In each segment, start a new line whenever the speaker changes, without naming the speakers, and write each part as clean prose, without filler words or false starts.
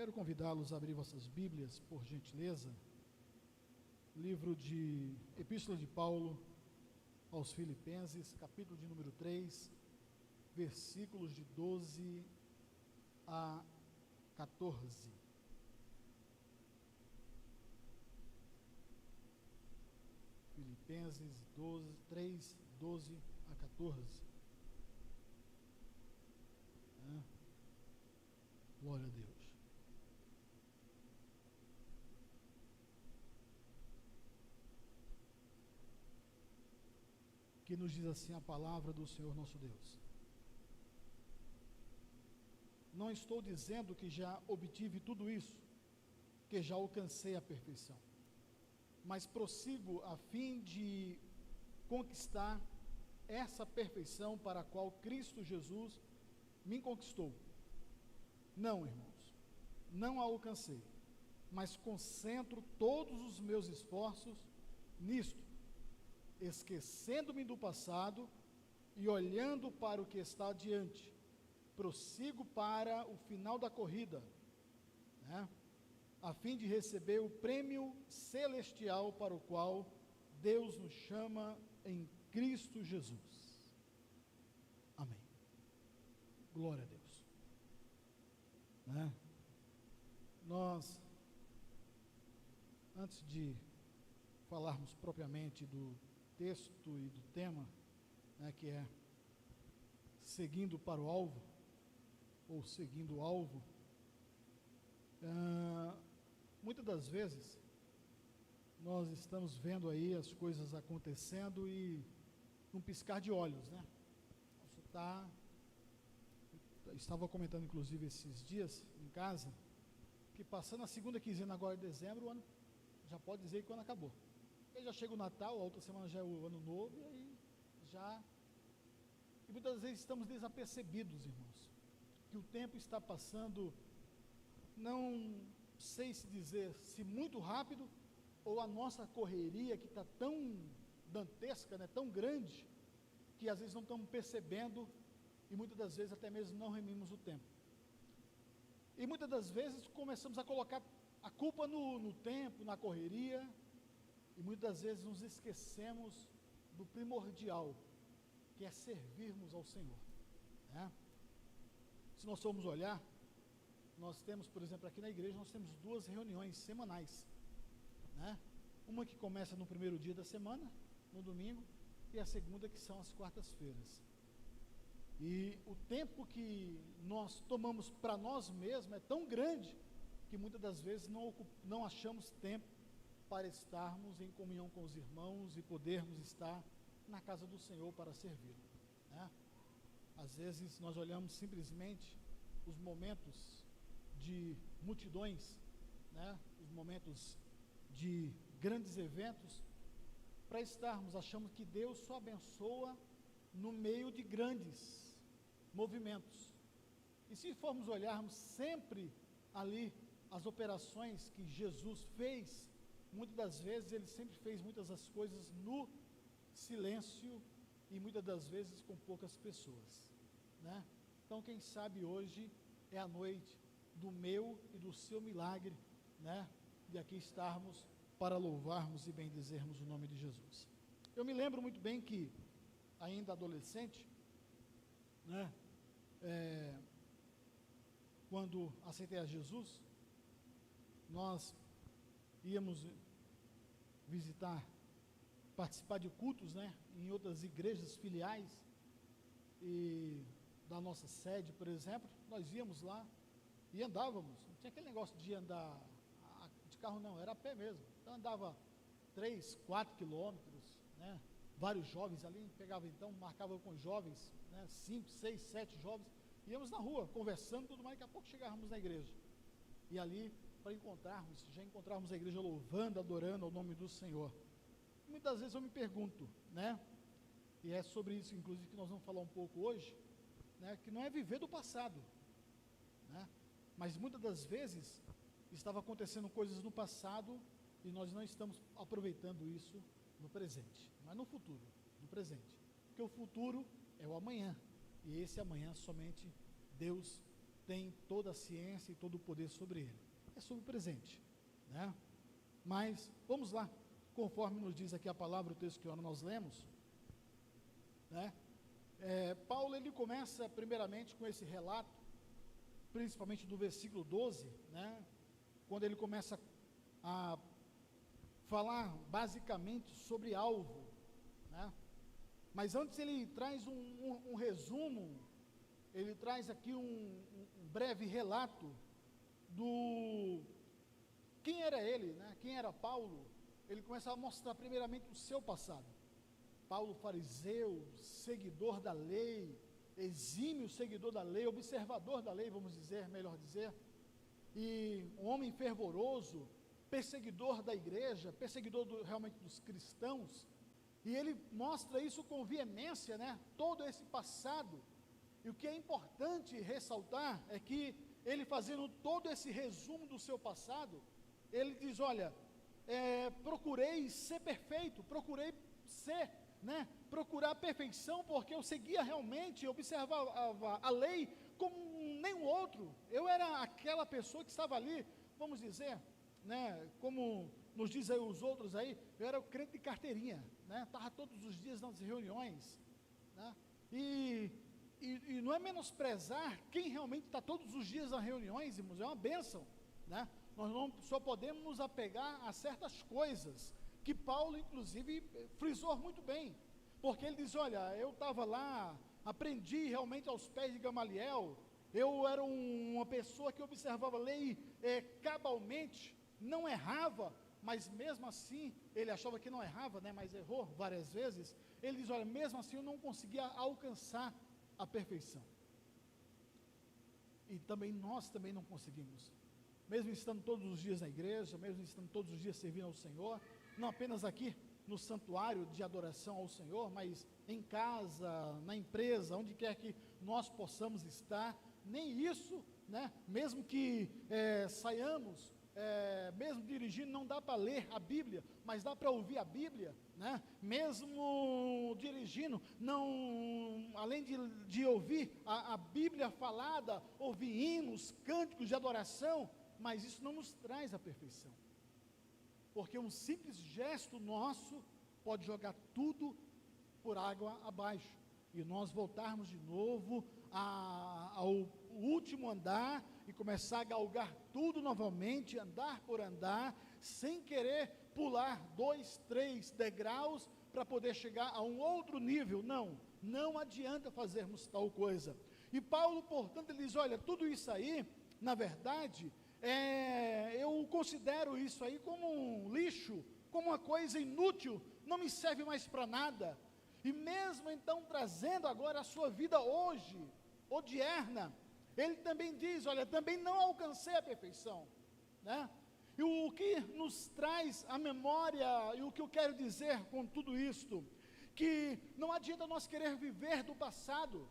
Quero convidá-los a abrir vossas Bíblias, por gentileza, livro de Epístola de Paulo aos Filipenses, capítulo de número 3, versículos de 12 a 14. Filipenses 3, 12 a 14. Glória a Deus. Que nos diz assim a palavra do Senhor nosso Deus: não estou dizendo que já obtive tudo isso, que já alcancei a perfeição, mas prossigo a fim de conquistar essa perfeição para a qual Cristo Jesus me conquistou. Não, irmãos, não a alcancei, mas concentro todos os meus esforços nisto, esquecendo-me do passado e olhando para o que está adiante. Prossigo para o final da corrida, a fim de receber o prêmio celestial para o qual Deus nos chama em Cristo Jesus. Amém. Glória a Deus. Nós, antes de falarmos propriamente do texto e do tema, que é seguindo para o alvo, ou seguindo o alvo, muitas das vezes nós estamos vendo aí as coisas acontecendo e num piscar de olhos, estava comentando inclusive esses dias em casa, que passando a segunda quinzena agora de dezembro, o ano já pode dizer que o ano acabou. Aí já chega o Natal, a outra semana já é o Ano Novo, e aí e muitas vezes estamos desapercebidos, irmãos, que o tempo está passando, não sei se dizer, se muito rápido, ou a nossa correria que está tão dantesca, tão grande, que às vezes não estamos percebendo, e muitas das vezes até mesmo não remimos o tempo. E muitas das vezes começamos a colocar a culpa no tempo, na correria, e muitas das vezes nos esquecemos do primordial, que é servirmos ao Senhor. Se nós formos olhar, nós temos, por exemplo, aqui na igreja, nós temos 2 reuniões semanais, uma que começa no primeiro dia da semana, no domingo, e a segunda que são as quartas-feiras. E o tempo que nós tomamos para nós mesmos é tão grande, que muitas das vezes não achamos tempo para estarmos em comunhão com os irmãos e podermos estar na casa do Senhor para servi-lo. Às vezes nós olhamos simplesmente os momentos de multidões, os momentos de grandes eventos, para estarmos, achamos que Deus só abençoa no meio de grandes movimentos. E se formos olharmos sempre ali as operações que Jesus fez, muitas das vezes ele sempre fez muitas das coisas no silêncio e muitas das vezes com poucas pessoas, Então quem sabe hoje é a noite do meu e do seu milagre, de aqui estarmos para louvarmos e bendizermos o nome de Jesus. Eu me lembro muito bem que, ainda adolescente, quando aceitei a Jesus, nós íamos participar de cultos, em outras igrejas filiais, e da nossa sede, por exemplo, nós íamos lá e andávamos, não tinha aquele negócio de andar de carro não, era a pé mesmo, então andava 3, 4 quilômetros, vários jovens ali, marcava com os jovens, 5, 6, 7 jovens, íamos na rua, conversando, tudo mais, daqui a pouco chegávamos na igreja, e ali, para já encontrarmos a igreja louvando, adorando ao nome do Senhor. Muitas vezes eu me pergunto, e é sobre isso, inclusive, que nós vamos falar um pouco hoje, que não é viver do passado, mas muitas das vezes estava acontecendo coisas no passado e nós não estamos aproveitando isso no presente, mas no futuro, no presente, porque o futuro é o amanhã, e esse amanhã somente Deus tem toda a ciência e todo o poder sobre ele. É sobre o presente, né? Mas, vamos lá, conforme nos diz aqui a palavra, o texto que nós lemos, né? Paulo, ele começa primeiramente com esse relato, principalmente do versículo 12, né? Quando ele começa a falar basicamente sobre alvo, né? Mas antes ele traz um resumo, ele traz aqui um breve relato do quem era ele, né? Quem era Paulo. Ele começa a mostrar primeiramente o seu passado. Paulo, fariseu, seguidor da lei, exímio seguidor da lei, observador da lei, vamos dizer, melhor dizer, e um homem fervoroso, perseguidor da igreja, perseguidor realmente dos cristãos, e ele mostra isso com veemência, né? Todo esse passado. E o que é importante ressaltar é que ele, fazendo todo esse resumo do seu passado, ele diz, olha, procurei ser perfeito, procurei ser, né, procurar a perfeição, porque eu seguia realmente, observava a lei como nenhum outro. Eu era aquela pessoa que estava ali, vamos dizer, né, como nos dizem os outros aí, eu era o crente de carteirinha, né, estava todos os dias nas reuniões, né, e não é menosprezar quem realmente está todos os dias nas reuniões, irmãos, é uma bênção, né? Nós não só podemos nos apegar a certas coisas, que Paulo, inclusive, frisou muito bem, porque ele diz, olha, eu estava lá, aprendi realmente aos pés de Gamaliel, eu era uma pessoa que observava a lei cabalmente, não errava, mas mesmo assim, ele achava que não errava, né, mas errou várias vezes. Ele diz, olha, mesmo assim eu não conseguia alcançar a perfeição, e também nós também não conseguimos, mesmo estando todos os dias na igreja, mesmo estando todos os dias servindo ao Senhor, não apenas aqui no santuário de adoração ao Senhor, mas em casa, na empresa, onde quer que nós possamos estar, nem isso, né, mesmo que saiamos, mesmo dirigindo, não dá para ler a Bíblia, mas dá para ouvir a Bíblia, né? Mesmo dirigindo, não, além de ouvir a Bíblia falada, ouvir hinos, cânticos de adoração, mas isso não nos traz a perfeição, porque um simples gesto nosso pode jogar tudo por água abaixo, e nós voltarmos de novo ao último andar, e começar a galgar tudo novamente, andar por andar, sem querer pular 2, 3 degraus, para poder chegar a um outro nível. Não adianta fazermos tal coisa. E Paulo, portanto, ele diz, olha, tudo isso aí, na verdade, eu considero isso aí como um lixo, como uma coisa inútil, não me serve mais para nada. E mesmo então, trazendo agora a sua vida hoje, odierna, ele também diz, olha, também não alcancei a perfeição, né? E o que nos traz a memória, e o que eu quero dizer com tudo isto, que não adianta nós querer viver do passado.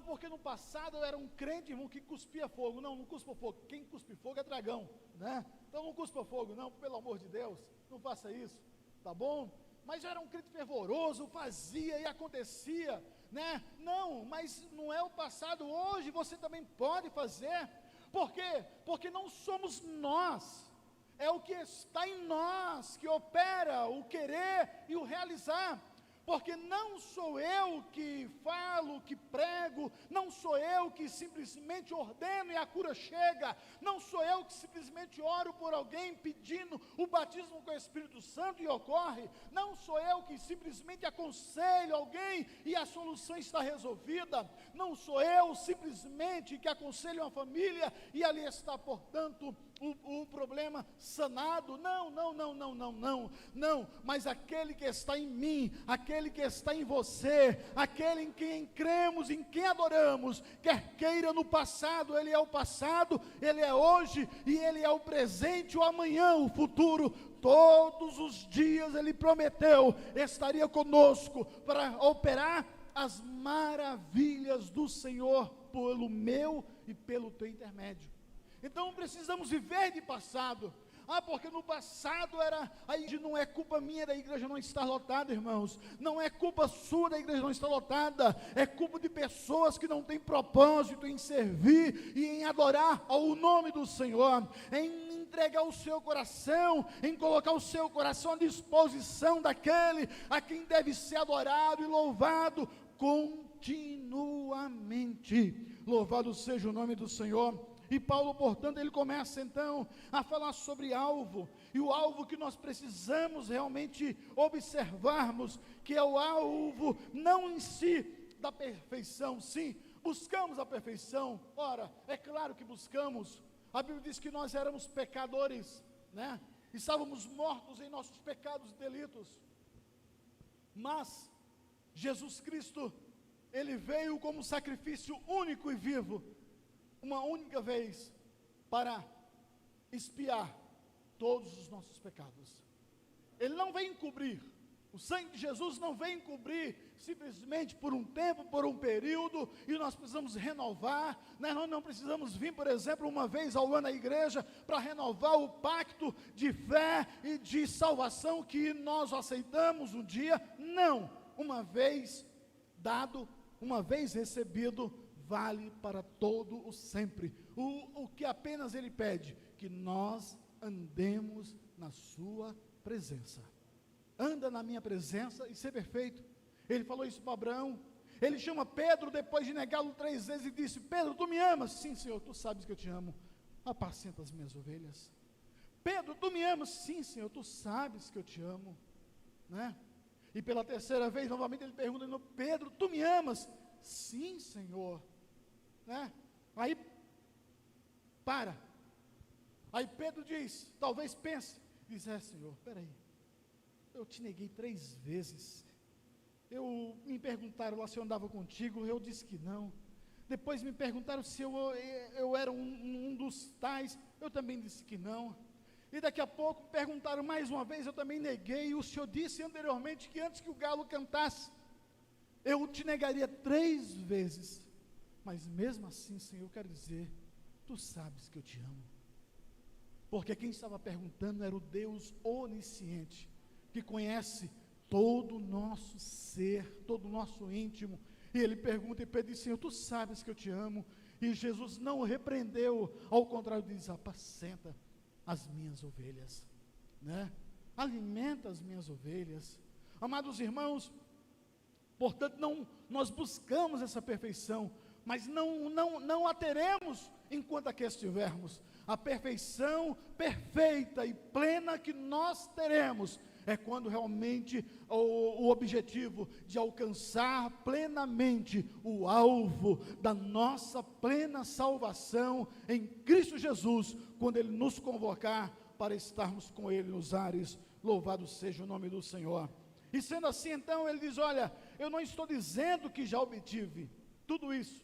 Porque no passado eu era um crente, irmão, que cuspia fogo. Não cuspa fogo, quem cuspe fogo é dragão, né? Então não cuspa fogo não, pelo amor de Deus, não faça isso, tá bom? Mas eu era um crente fervoroso, fazia e acontecia, né? Não, mas não é o passado. Hoje você também pode fazer. Por quê? Porque não somos nós, é o que está em nós que opera o querer e o realizar. Porque não sou eu que falo, que prego, não sou eu que simplesmente ordeno e a cura chega, não sou eu que simplesmente oro por alguém pedindo o batismo com o Espírito Santo e ocorre, não sou eu que simplesmente aconselho alguém e a solução está resolvida, não sou eu simplesmente que aconselho uma família e ali está, portanto, o problema sanado. Não, mas aquele que está em mim, aquele que está em você, aquele em quem cremos, em quem adoramos, quer queira no passado, ele é o passado, ele é hoje, e ele é o presente, o amanhã, o futuro, todos os dias ele prometeu, estaria conosco, para operar as maravilhas do Senhor, pelo meu e pelo teu intermédio. Então precisamos viver de passado, Porque no passado era, aí não é culpa minha da igreja não estar lotada, irmãos, não é culpa sua da igreja não estar lotada, é culpa de pessoas que não têm propósito em servir e em adorar ao nome do Senhor, em entregar o seu coração, em colocar o seu coração à disposição daquele a quem deve ser adorado e louvado continuamente. Louvado seja o nome do Senhor. E Paulo, portanto, ele começa então a falar sobre alvo, e o alvo que nós precisamos realmente observarmos, que é o alvo não em si da perfeição. Sim, buscamos a perfeição, ora, é claro que buscamos. A Bíblia diz que nós éramos pecadores, né? Estávamos mortos em nossos pecados e delitos, mas Jesus Cristo, ele veio como sacrifício único e vivo, uma única vez, para expiar todos os nossos pecados. Ele não vem encobrir, o sangue de Jesus não vem encobrir simplesmente por um tempo, por um período, e nós precisamos renovar, né? Nós não precisamos vir, por exemplo, uma vez ao ano à igreja, para renovar o pacto de fé e de salvação que nós aceitamos um dia. Não, uma vez dado, uma vez recebido, vale para todo o sempre. O que apenas ele pede, que nós andemos na sua presença. Anda na minha presença e ser perfeito. Ele falou isso para Abraão. Ele chama Pedro depois de negá-lo 3 vezes e disse: Pedro, tu me amas? Sim, Senhor, tu sabes que eu te amo. Apacenta as minhas ovelhas. Pedro, tu me amas? Sim, Senhor, tu sabes que eu te amo, né? E pela 3ª vez, novamente ele pergunta: Pedro, tu me amas? Sim, Senhor, né? Aí para. Aí Pedro diz, talvez pense, diz: Senhor, peraí, eu te neguei 3 vezes. Me perguntaram lá se eu andava contigo, eu disse que não. Depois me perguntaram se eu era um dos tais, eu também disse que não. E daqui a pouco perguntaram mais uma vez, eu também neguei. E o Senhor disse anteriormente que antes que o galo cantasse, eu te negaria 3 vezes. Mas mesmo assim, Senhor, eu quero dizer, tu sabes que eu te amo. Porque quem estava perguntando era o Deus onisciente, que conhece todo o nosso ser, todo o nosso íntimo. E ele pergunta, e Pedro diz: Senhor, tu sabes que eu te amo. E Jesus não o repreendeu, ao contrário, diz: apacenta as minhas ovelhas, né? Alimenta as minhas ovelhas. Amados irmãos, portanto, nós buscamos essa perfeição, mas não a teremos enquanto aqui estivermos. A perfeição perfeita e plena que nós teremos é quando realmente o objetivo de alcançar plenamente o alvo da nossa plena salvação em Cristo Jesus, quando Ele nos convocar para estarmos com Ele nos ares. Louvado seja o nome do Senhor. E sendo assim, então, ele diz: olha, eu não estou dizendo que já obtive tudo isso,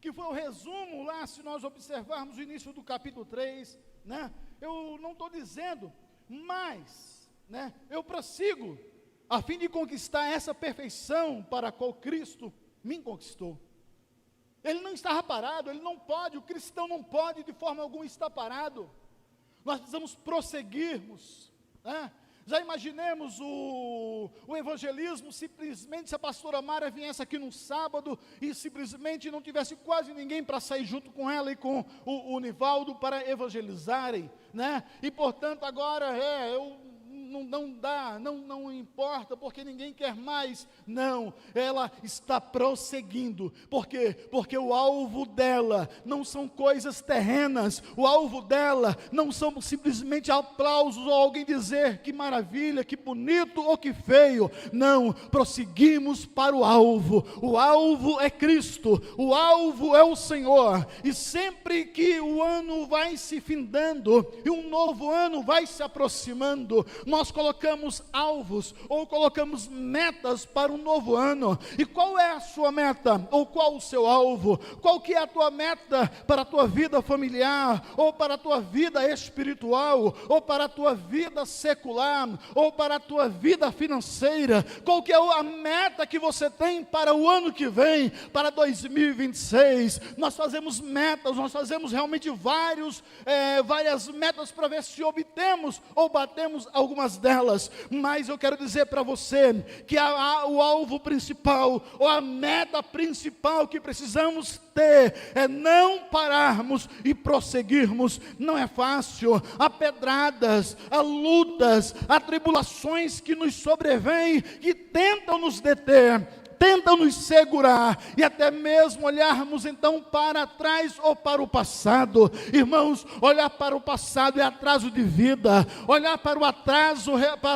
que foi o resumo lá, se nós observarmos o início do capítulo 3, né? Eu não estou dizendo, mas, né, eu prossigo, a fim de conquistar essa perfeição para a qual Cristo me conquistou. Ele não estava parado, ele não pode, o cristão não pode de forma alguma estar parado. Nós precisamos prosseguirmos, né? Já imaginemos o evangelismo, simplesmente se a pastora Mara viesse aqui num sábado e simplesmente não tivesse quase ninguém para sair junto com ela e com o Nivaldo para evangelizarem, né? E portanto agora não dá, não importa, porque ninguém quer mais. Não, ela está prosseguindo. Por quê? Porque o alvo dela não são coisas terrenas, o alvo dela não são simplesmente aplausos ou alguém dizer que maravilha, que bonito ou que feio. Não, prosseguimos para o alvo é Cristo, o alvo é o Senhor. E sempre que o ano vai se findando e um novo ano vai se aproximando, nós nós colocamos alvos ou colocamos metas para um novo ano. E qual é a sua meta? Ou qual o seu alvo? Qual que é a tua meta para a tua vida familiar? Ou para a tua vida espiritual? Ou para a tua vida secular? Ou para a tua vida financeira? Qual que é a meta que você tem para o ano que vem, para 2026? Nós fazemos metas, nós fazemos realmente várias metas para ver se obtemos ou batemos algumas delas, mas eu quero dizer para você que o alvo principal, ou a meta principal que precisamos ter, é não pararmos e prosseguirmos. Não é fácil, há pedradas, há lutas, há tribulações que nos sobrevêm, que tentam nos deter, tentam nos segurar, e até mesmo olharmos então para trás ou para o passado. Irmãos, olhar para o passado é atraso de vida, olhar para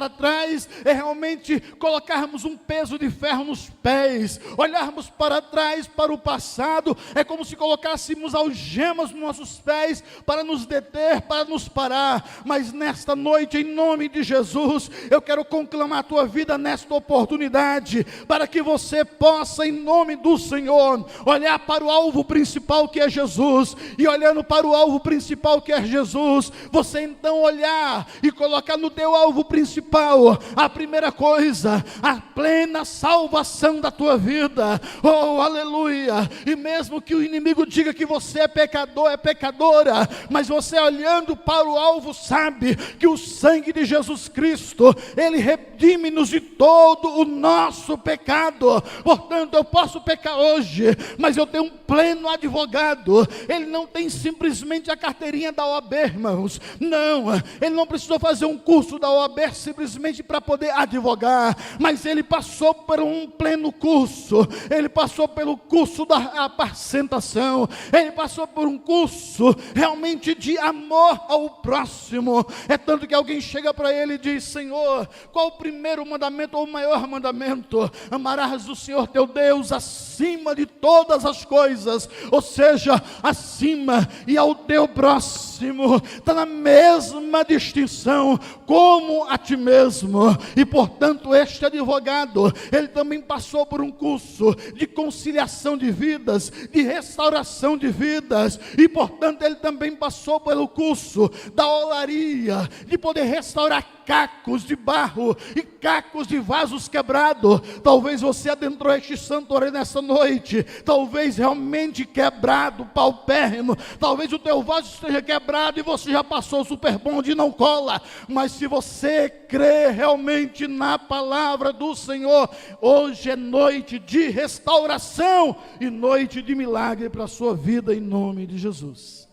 trás é realmente colocarmos um peso de ferro nos pés. Olharmos para trás, para o passado, é como se colocássemos algemas nos nossos pés para nos deter, para nos parar. Mas nesta noite, em nome de Jesus, eu quero conclamar a tua vida nesta oportunidade, para que você possa, em nome do Senhor, olhar para o alvo principal que é Jesus, e olhando para o alvo principal que é Jesus, você então olhar e colocar no teu alvo principal, a primeira coisa, a plena salvação da tua vida. Oh, aleluia! E mesmo que o inimigo diga que você é pecador, é pecadora, mas você olhando para o alvo, sabe que o sangue de Jesus Cristo, ele redime-nos de todo o nosso pecado. Portanto, eu posso pecar hoje, mas eu tenho um pleno advogado. Ele não tem simplesmente a carteirinha da OAB, irmãos. Não, ele não precisou fazer um curso da OAB simplesmente para poder advogar, mas ele passou por um pleno curso. Ele passou pelo curso da apacentação, ele passou por um curso realmente de amor ao próximo. É tanto que alguém chega para ele e diz: Senhor, qual o primeiro mandamento ou o maior mandamento? Amarás o Senhor teu Deus acima de todas as coisas, ou seja, acima, e ao teu próximo, está na mesma distinção, como a ti mesmo. E portanto este advogado, ele também passou por um curso de conciliação de vidas, de restauração de vidas, e portanto ele também passou pelo curso da olaria, de poder restaurar cacos de barro e cacos de vasos quebrados. Talvez você adentrou este santuário nessa noite, talvez realmente quebrado, paupérrimo, talvez o teu vaso esteja quebrado e você já passou o super bonde e não cola. Mas se você crê realmente na palavra do Senhor, hoje é noite de restauração e noite de milagre para a sua vida, em nome de Jesus.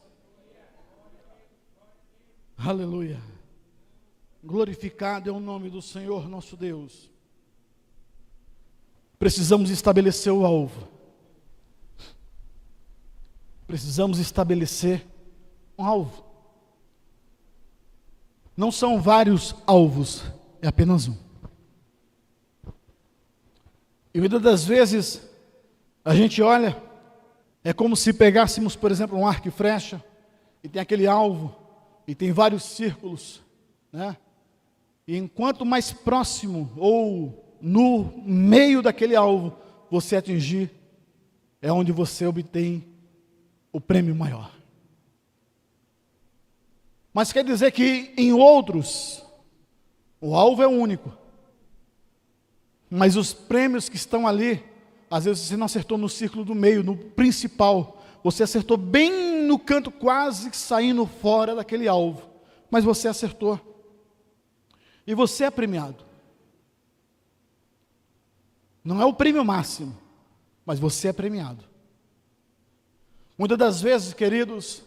Aleluia. Glorificado é o nome do Senhor nosso Deus. Precisamos estabelecer o alvo. Precisamos estabelecer um alvo. Não são vários alvos, é apenas um. E muitas das vezes a gente olha, é como se pegássemos, por exemplo, um arco e flecha, e tem aquele alvo, e tem vários círculos, né? E enquanto mais próximo, ou no meio daquele alvo, você atingir, é onde você obtém o prêmio maior. Mas quer dizer que em outros, o alvo é único, mas os prêmios que estão ali, às vezes você não acertou no círculo do meio, no principal, você acertou bem no canto, quase saindo fora daquele alvo, mas você acertou. E você é premiado. Não é o prêmio máximo, mas você é premiado. Muitas das vezes, queridos,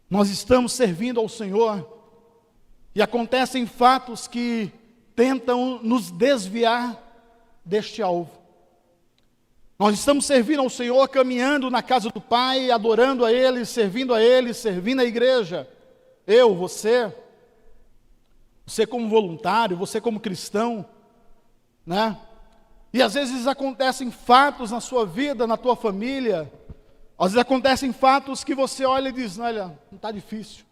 nós estamos servindo ao Senhor e acontecem fatos que tentam nos desviar deste alvo. Nós estamos servindo ao Senhor, caminhando na casa do Pai, adorando a Ele, servindo a igreja. Eu, você como voluntário, você como cristão, né? E às vezes acontecem fatos na sua vida, na tua família, às vezes acontecem fatos que você olha e diz: olha, não está difícil,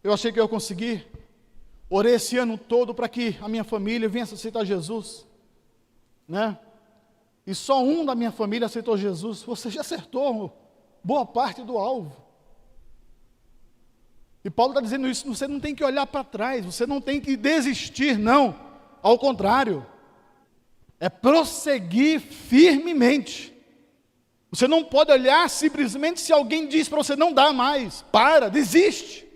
eu achei que eu ia conseguir, Orei esse ano todo para que a minha família venha aceitar Jesus, né? E só um da minha família aceitou Jesus. Você já acertou boa parte do alvo. E Paulo está dizendo isso, você não tem que olhar para trás, você não tem que desistir, não. Ao contrário, é prosseguir firmemente. Você não pode olhar simplesmente se alguém diz para você não dá mais. Para, desiste.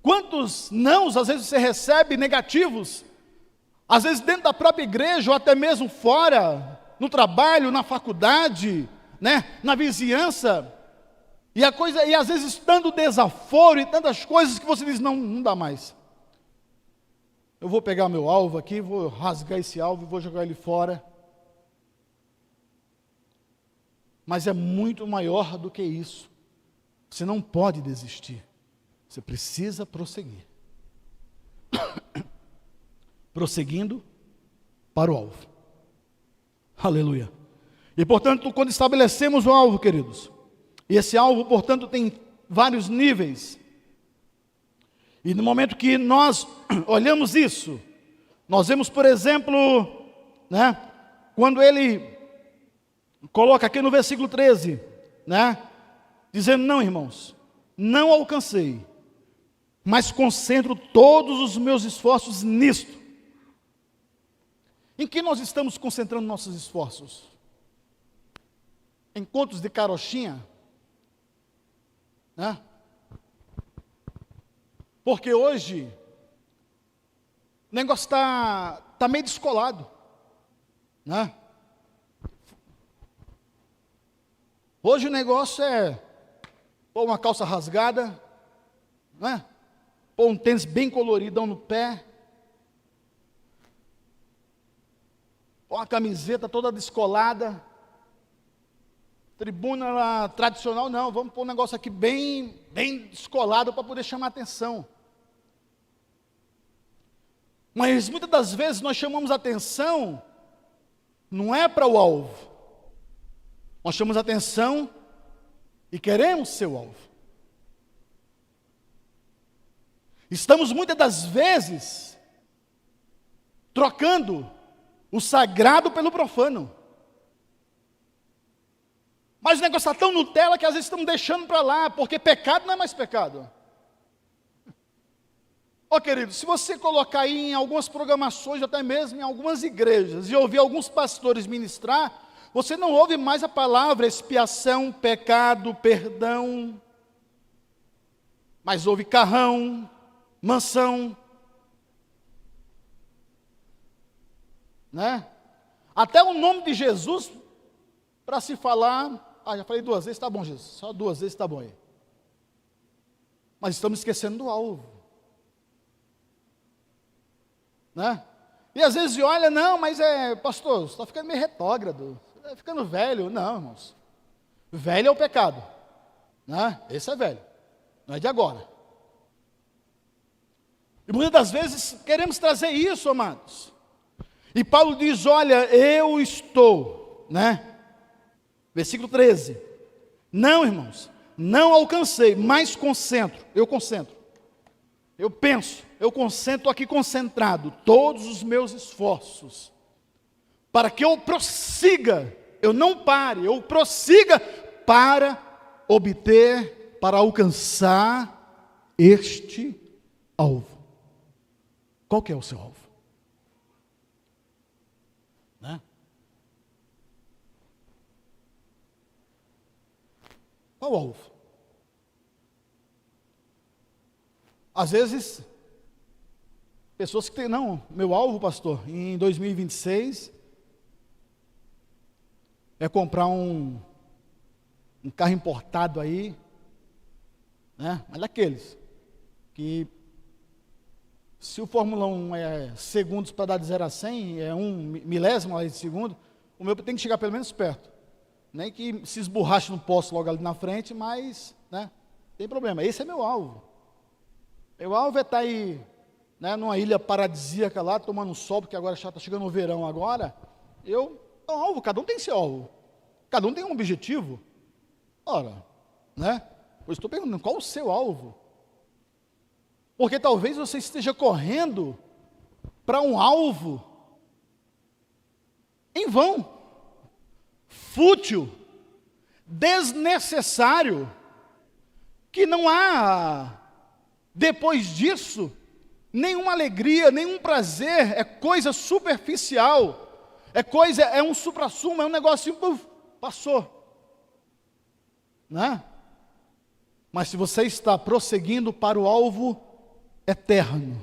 Quantos nãos às vezes você recebe negativos? Às vezes dentro da própria igreja ou até mesmo fora, no trabalho, na faculdade, né, na vizinhança. E às vezes estando desaforo e tantas coisas que você diz, não dá mais. Eu vou pegar meu alvo aqui, vou rasgar esse alvo e vou jogar ele fora. Mas é muito maior do que isso. Você não pode desistir. Você precisa prosseguir. Prosseguindo para o alvo. Aleluia. E portanto, quando estabelecemos o alvo, queridos, e esse alvo, portanto, tem vários níveis. E no momento que nós olhamos isso, nós vemos, por exemplo, né, quando ele coloca aqui no versículo 13, né, dizendo, não, irmãos, não alcancei, mas concentro todos os meus esforços nisto. Em que nós estamos concentrando nossos esforços? Em contos de carochinha? Né? Porque hoje o negócio está meio descolado, né? Hoje o negócio é pôr uma calça rasgada, né? Pôr um tênis bem coloridão no pé, pôr uma camiseta toda descolada. Tribuna lá, tradicional, não, vamos pôr um negócio aqui bem descolado para poder chamar atenção. Mas muitas das vezes nós chamamos atenção, não é para o alvo. Nós chamamos atenção e queremos ser o alvo. Estamos muitas das vezes trocando o sagrado pelo profano. Mas o negócio está tão Nutella que às vezes estamos deixando para lá, porque pecado não é mais pecado. Ó, querido, se você colocar aí em algumas programações, até mesmo em algumas igrejas, e ouvir alguns pastores ministrar, você não ouve mais a palavra expiação, pecado, perdão, mas ouve carrão, mansão, né? Até o nome de Jesus, para se falar, já falei 2 vezes, tá bom, Jesus, só 2 vezes tá bom aí. Mas estamos esquecendo do alvo, né? E às vezes olha, não, mas pastor, você está ficando meio retrógrado, você está ficando velho. Não, irmãos, velho é o pecado, né? Esse é velho, não é de agora. E muitas das vezes queremos trazer isso, amados. E Paulo diz, olha, eu estou, né? Versículo 13. Não, irmãos, não alcancei, mas concentro. Eu concentro. Eu penso, eu concentro aqui concentrado todos os meus esforços para que eu prossiga, eu não pare, eu prossiga para obter, para alcançar este alvo. Qual que é o seu alvo? Né? Qual o alvo? Às vezes, pessoas que têm, não, meu alvo, pastor, em 2026, é comprar um carro importado aí, né? Mas daqueles, que se o Fórmula 1 é segundos para dar de 0 a 100, é 1 milésimo de segundo, o meu tem que chegar pelo menos perto. Nem que se esborrache no posto logo ali na frente, mas, né, tem problema. Esse é meu alvo. Meu alvo é estar aí, né, numa ilha paradisíaca lá, tomando sol, porque agora já está chegando o verão agora. É um alvo, cada um tem seu alvo. Cada um tem um objetivo. Ora, né? Eu estou perguntando, qual o seu alvo? Porque talvez você esteja correndo para um alvo em vão, fútil, desnecessário, que não há, depois disso, nenhuma alegria, nenhum prazer, é coisa superficial, é um suprassumo, é um negocinho, puf, passou, né? Mas se você está prosseguindo para o alvo eterno,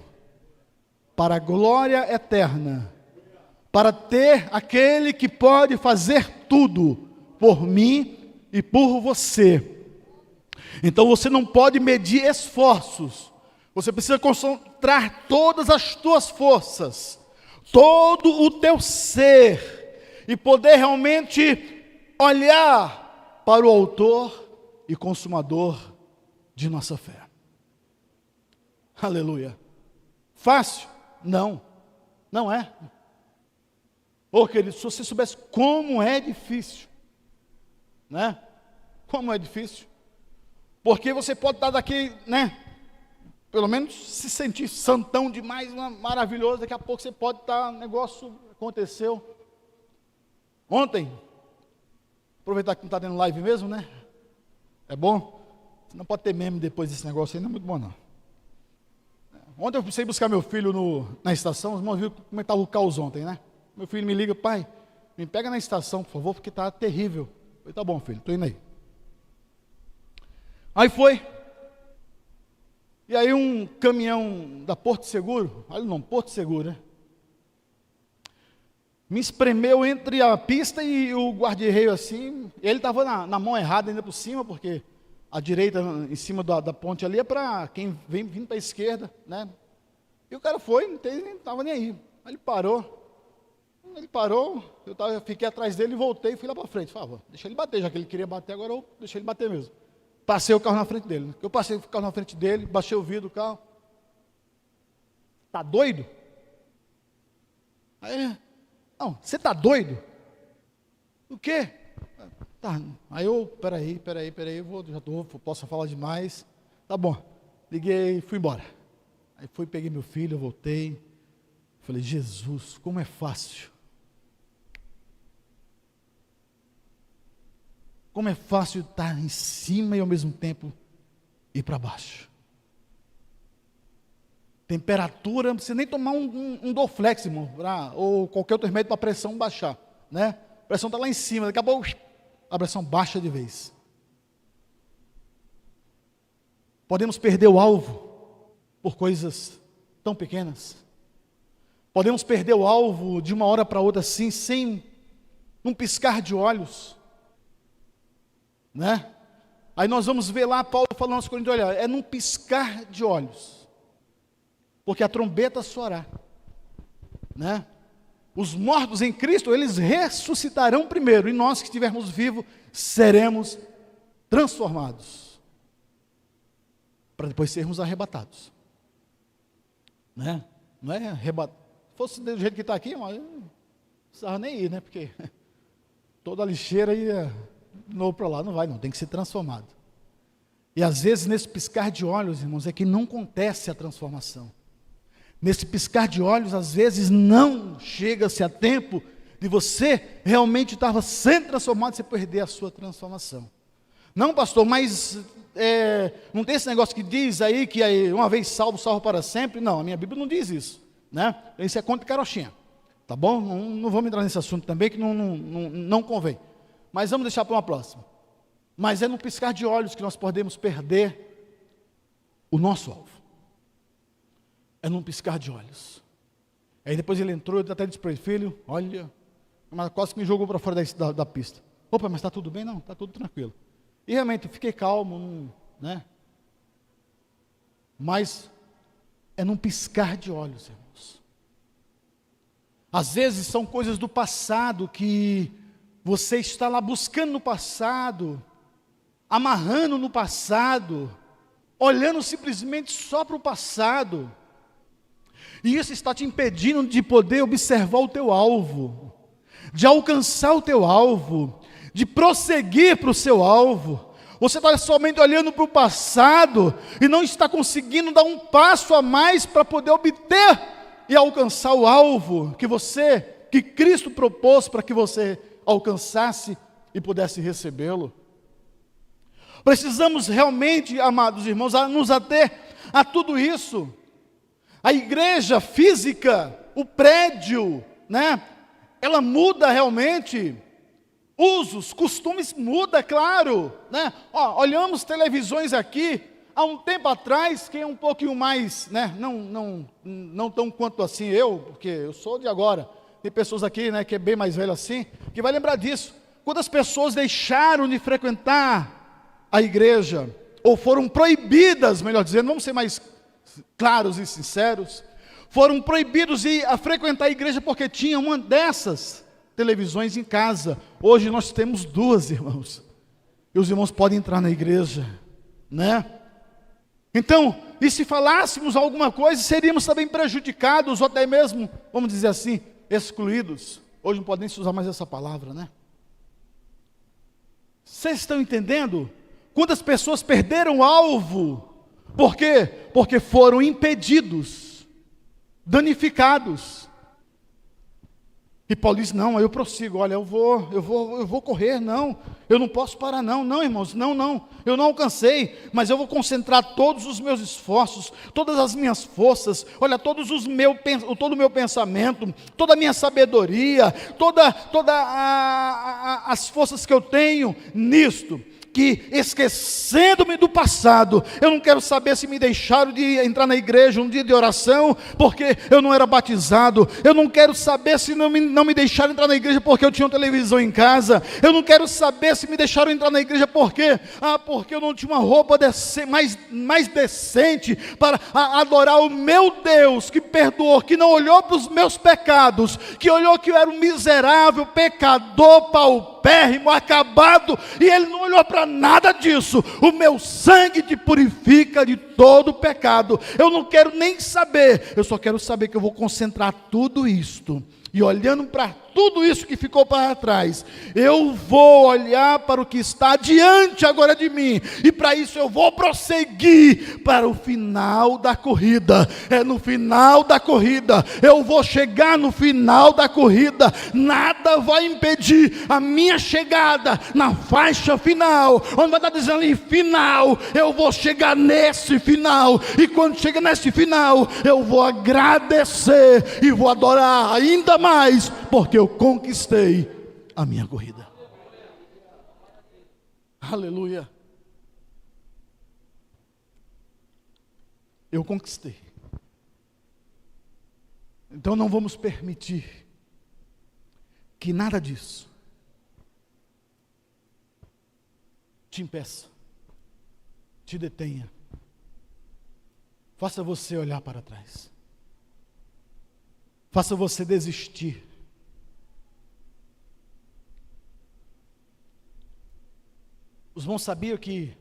para a glória eterna, para ter aquele que pode fazer tudo por mim e por você, então você não pode medir esforços, você precisa concentrar todas as tuas forças, todo o teu ser, e poder realmente olhar para o autor e consumador de nossa fé. Aleluia. Fácil? Não, não é. Oh, querido, se você soubesse como é difícil, né? Como é difícil. Porque você pode estar daqui, né? Pelo menos se sentir santão demais, maravilhoso, daqui a pouco você pode estar, negócio aconteceu. Ontem, aproveitar que não está tendo live mesmo, né? É bom? Você não pode ter meme depois desse negócio aí, não é muito bom não. Ontem eu precisei buscar meu filho na estação, os irmãos viram como estava o caos ontem, né? Meu filho me liga, pai, me pega na estação, por favor, porque está terrível. Eu falei, tá bom, filho, estou indo aí. Aí foi. E aí um caminhão da Porto Seguro, olha o nome, Porto Seguro, né? Me espremeu entre a pista e o guarda-reio assim, ele estava na mão errada ainda por cima, porque a direita em cima da ponte ali é para quem vem vindo para a esquerda, né? E o cara foi, não estava nem aí. Aí ele parou, eu fiquei atrás dele e voltei e fui lá para frente. Falei, deixa ele bater, já que ele queria bater, agora eu deixei ele bater mesmo. Passei o carro na frente dele. Eu passei o carro na frente dele, baixei o vidro do carro. Tá doido? Aí, não, você tá doido? O quê? Tá, aí eu, peraí, posso falar demais. Tá bom, liguei e fui embora. Aí peguei meu filho, eu voltei. Falei, Jesus, como é fácil. Como é fácil estar em cima e ao mesmo tempo ir para baixo. Temperatura, não precisa nem tomar um Dorflex, irmão, ou qualquer outro remédio para a pressão baixar, né? A pressão está lá em cima, daqui a pouco a pressão baixa de vez. Podemos perder o alvo por coisas tão pequenas. Podemos perder o alvo de uma hora para outra assim, sem um piscar de olhos, né? Aí nós vamos ver lá Paulo falando aos Coríntios, olha, é num piscar de olhos, porque a trombeta soará, né? Os mortos em Cristo, eles ressuscitarão primeiro, e nós que estivermos vivos, seremos transformados, para depois sermos arrebatados, né? Não é arrebatado, se fosse do jeito que está aqui, mas não precisava nem ir, né? Porque toda a lixeira ia de novo para lá, não vai não, tem que ser transformado. E às vezes nesse piscar de olhos, irmãos, é que não acontece a transformação. Nesse piscar de olhos, às vezes não chega-se a tempo de você realmente estar sendo transformado, você perder a sua transformação. Não, pastor, mas não tem esse negócio que diz aí que uma vez salvo, salvo para sempre? Não, a minha Bíblia não diz isso, né? Isso é conta de carochinha, tá bom? Não vamos entrar nesse assunto também, que não convém. Mas vamos deixar para uma próxima. Mas é no piscar de olhos que nós podemos perder o nosso alvo. É num piscar de olhos. Aí depois ele entrou, eu até disse para ele, filho, olha, mas quase que me jogou para fora da pista. Opa, mas está tudo bem? Não, está tudo tranquilo. E realmente eu fiquei calmo, né? Mas é num piscar de olhos, irmãos. Às vezes são coisas do passado que você está lá buscando no passado, amarrando no passado, olhando simplesmente só para o passado. E isso está te impedindo de poder observar o teu alvo, de alcançar o teu alvo, de prosseguir para o seu alvo. Você está somente olhando para o passado e não está conseguindo dar um passo a mais para poder obter e alcançar o alvo que Cristo propôs para que você alcançasse e pudesse recebê-lo. Precisamos realmente, amados irmãos, nos ater a tudo isso. A igreja física, o prédio, né? Ela muda realmente. Usos, costumes muda, claro, né? Olhamos televisões aqui, há um tempo atrás, quem é um pouquinho mais, né? Não tão quanto assim porque eu sou de agora. Tem pessoas aqui, né, que é bem mais velho assim, que vai lembrar disso. Quando as pessoas deixaram de frequentar a igreja, ou foram proibidas, melhor dizendo, vamos ser mais claros e sinceros, foram proibidos de frequentar a igreja porque tinha uma dessas televisões em casa. Hoje nós temos 2, irmãos, e os irmãos podem entrar na igreja, né? Então, e se falássemos alguma coisa, seríamos também prejudicados, ou até mesmo, vamos dizer assim, excluídos. Hoje não pode nem se usar mais essa palavra, né? Vocês estão entendendo? Quantas pessoas perderam o alvo? Por quê? Porque foram impedidos, danificados. E Paulo diz, não, eu prossigo, olha, eu vou correr, não, eu não posso parar, não, irmãos, não, eu não alcancei, mas eu vou concentrar todos os meus esforços, todas as minhas forças, olha, todo o meu pensamento, toda a minha sabedoria, todas as forças que eu tenho nisto, que esquecendo-me do passado, eu não quero saber se me deixaram de entrar na igreja um dia de oração, porque eu não era batizado, eu não quero saber se não me deixaram entrar na igreja porque eu tinha uma televisão em casa, eu não quero saber se me deixaram entrar na igreja porque eu não tinha uma roupa mais decente para adorar o meu Deus, que perdoou, que não olhou para os meus pecados, que olhou que eu era um miserável, pecador, paupérrimo, acabado, e Ele não olhou para nada disso. O meu sangue te purifica de todo pecado. Eu não quero nem saber, eu só quero saber que eu vou concentrar tudo isto, e olhando para tudo isso que ficou para trás, eu vou olhar para o que está diante agora de mim, e para isso eu vou prosseguir para o final da corrida. No final da corrida, eu vou chegar no final da corrida, nada vai impedir a minha chegada na faixa final, onde vai estar dizendo ali, final, eu vou chegar nesse final, e quando chega nesse final, eu vou agradecer, e vou adorar ainda mais, porque eu conquistei a minha corrida. Aleluia. Eu conquistei. Então não vamos permitir que nada disso te impeça, te detenha, faça você olhar para trás, faça você desistir. Os irmãos sabiam que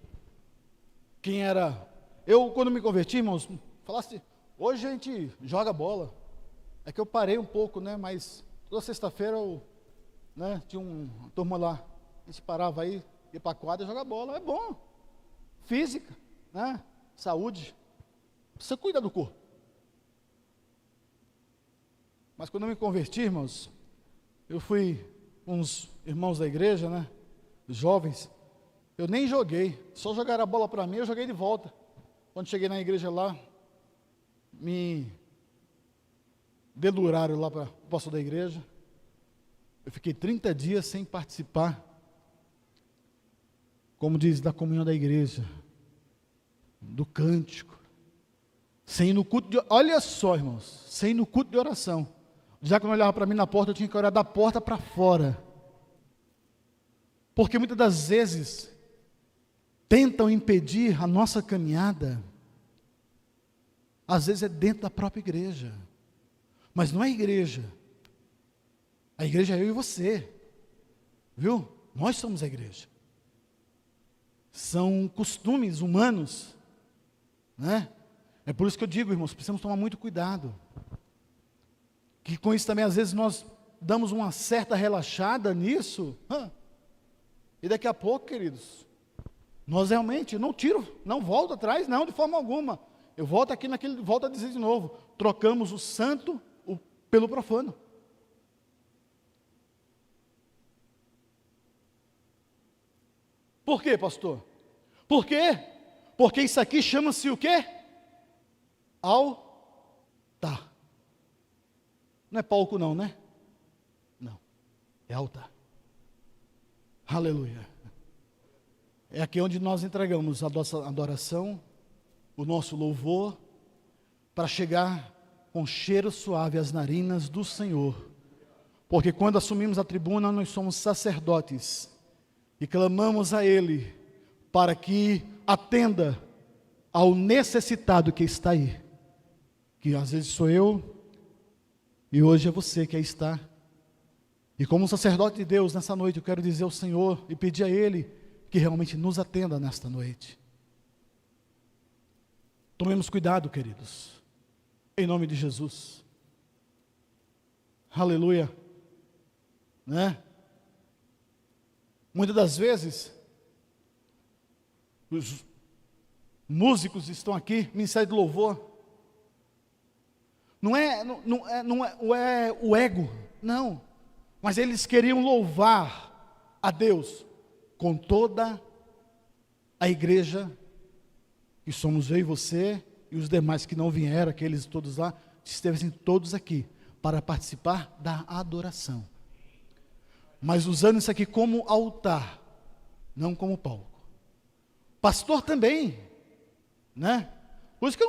quem era... Eu, quando me converti, irmãos, falasse, hoje a gente joga bola. É que eu parei um pouco, né? Mas toda sexta-feira eu, né, tinha uma turma lá, a gente parava aí, ia para a quadra e jogar bola. É bom. Física, né? Saúde. Você cuida do corpo. Mas quando eu me converti, irmãos, eu fui com uns irmãos da igreja, né? Jovens. Eu nem joguei, só jogaram a bola para mim, eu joguei de volta. Quando cheguei na igreja lá, me deduraram lá para o pastor da igreja. Eu fiquei 30 dias sem participar, como diz, da comunhão da igreja, do cântico, sem ir no culto de... Olha só, irmãos, sem ir no culto de oração. Já quando olhava para mim na porta, eu tinha que orar da porta para fora. Porque muitas das vezes tentam impedir a nossa caminhada, às vezes é dentro da própria igreja, mas não é a igreja é eu e você, viu? Nós somos a igreja. São costumes humanos, né? É por isso que eu digo, irmãos, precisamos tomar muito cuidado, que com isso também às vezes nós damos uma certa relaxada nisso, e daqui a pouco, queridos, Nós realmente não tiro, não volto atrás, não, de forma alguma. Eu volto aqui volto a dizer de novo, trocamos o santo pelo profano. Por quê, pastor? Por quê? Porque isso aqui chama-se o quê? Altar. Não é palco não, né? Não, é altar. Aleluia. É aqui onde nós entregamos a nossa adoração, o nosso louvor, para chegar com cheiro suave às narinas do Senhor. Porque quando assumimos a tribuna, nós somos sacerdotes e clamamos a Ele para que atenda ao necessitado que está aí. Que às vezes sou eu e hoje é você que aí está. E como sacerdote de Deus, nessa noite eu quero dizer ao Senhor e pedir a Ele que realmente nos atenda nesta noite. Tomemos cuidado, queridos, em nome de Jesus. Aleluia. Né? Muitas das vezes, os músicos estão aqui, ministério de louvor, não é o ego, não, mas eles queriam louvar a Deus com toda a igreja, que somos eu e você, e os demais que não vieram, aqueles todos lá, estevessem todos aqui, para participar da adoração. Mas usando isso aqui como altar, não como palco. Pastor também, né? Por isso que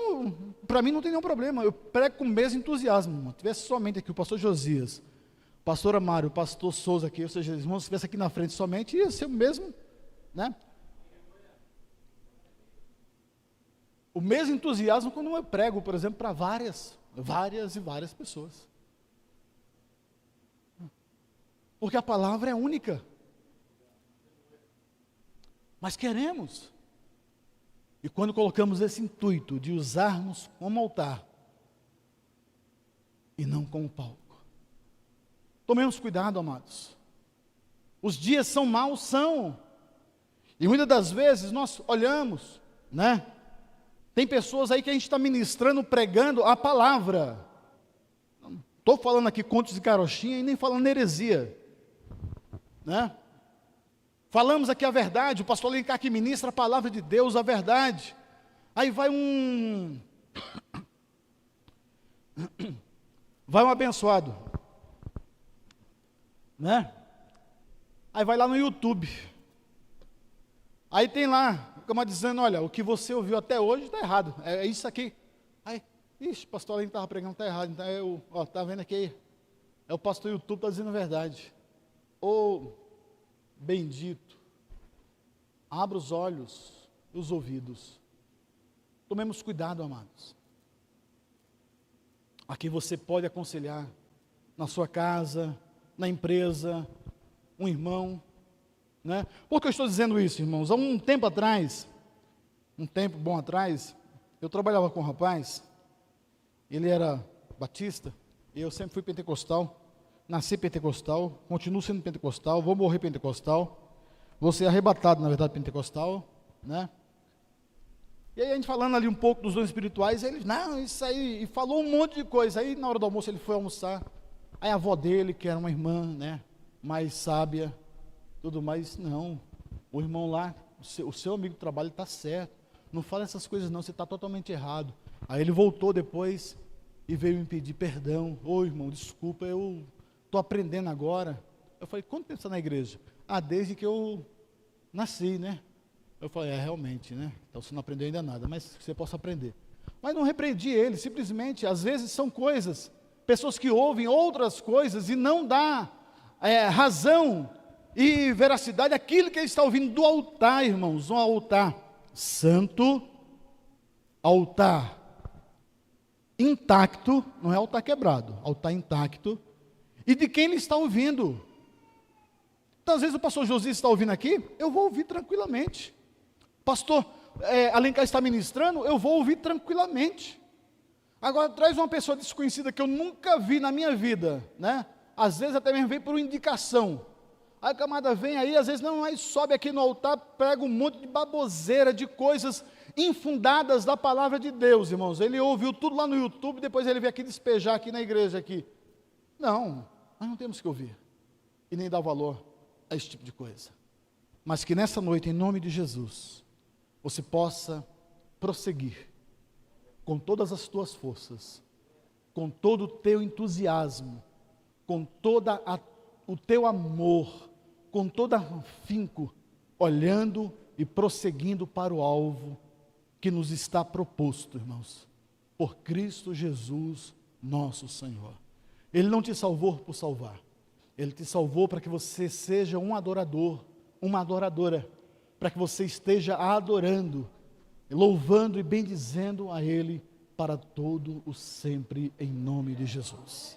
para mim não tem nenhum problema, eu prego com o mesmo entusiasmo. Se tivesse somente aqui o pastor Josias, pastor Amário, pastor Souza aqui, ou seja, os irmãos estivessem aqui na frente somente, ia ser o mesmo, né? O mesmo entusiasmo quando eu prego, por exemplo, para várias pessoas. Porque a palavra é única. Mas queremos. E quando colocamos esse intuito de usarmos como altar, e não como palco. Tomemos cuidado, amados. Os dias são maus, são. E muitas das vezes nós olhamos, né? Tem pessoas aí que a gente está ministrando, pregando a palavra. Não estou falando aqui contos de carochinha e nem falando heresia, né? Falamos aqui a verdade, o pastor Alencar que ministra a palavra de Deus, a verdade. Aí vai um abençoado, né? Aí vai lá no YouTube. Aí tem lá, como dizendo, olha, o que você ouviu até hoje está errado, é isso aqui. Aí, ixi, o pastor Alencar estava pregando, está errado. Então está vendo aqui, é o pastor YouTube está dizendo a verdade. Ô, bendito, abra os olhos e os ouvidos. Tomemos cuidado, amados. Aqui você pode aconselhar, na sua casa, na empresa, um irmão, né? Por que eu estou dizendo isso, irmãos? Há um tempo bom atrás, eu trabalhava com um rapaz, ele era batista, e eu sempre fui pentecostal, nasci pentecostal, continuo sendo pentecostal, vou morrer pentecostal, vou ser arrebatado, na verdade, pentecostal, né? E aí a gente falando ali um pouco dos dons espirituais, ele, não, isso aí, e falou um monte de coisa. Aí na hora do almoço ele foi almoçar, aí a avó dele, que era uma irmã, né, mais sábia, tudo mais, não, o irmão lá, o seu amigo do trabalho está certo, não fala essas coisas não, você está totalmente errado. Aí ele voltou depois e veio me pedir perdão. Ô irmão, desculpa, eu estou aprendendo agora. Eu falei, quanto tempo você está na igreja? Ah, desde que eu nasci, né? Eu falei, realmente, né? Então você não aprendeu ainda nada, mas você possa aprender. Mas não repreendi ele, simplesmente, às vezes são coisas, pessoas que ouvem outras coisas e não dá razão e veracidade àquilo que ele está ouvindo do altar, irmãos, um altar santo, altar intacto, não é altar quebrado, altar intacto, e de quem ele está ouvindo. Então, às vezes o pastor Josias está ouvindo aqui, eu vou ouvir tranquilamente. Pastor Alencar está ministrando, eu vou ouvir tranquilamente. Agora, traz uma pessoa desconhecida que eu nunca vi na minha vida, né? Às vezes até mesmo vem por indicação. Aí a camada vem aí, às vezes não, aí sobe aqui no altar, prega um monte de baboseira, de coisas infundadas da palavra de Deus, irmãos. Ele ouviu tudo lá no YouTube, depois ele veio aqui despejar aqui na igreja aqui. Não, nós não temos que ouvir e nem dar valor a esse tipo de coisa. Mas que nessa noite, em nome de Jesus, você possa prosseguir com todas as tuas forças, com todo o teu entusiasmo, com toda o teu amor, com todo afinco, olhando e prosseguindo para o alvo que nos está proposto, irmãos, por Cristo Jesus, nosso Senhor. Ele não te salvou por salvar, Ele te salvou para que você seja um adorador, uma adoradora, para que você esteja adorando, louvando e bendizendo a Ele para todo o sempre, em nome de Jesus.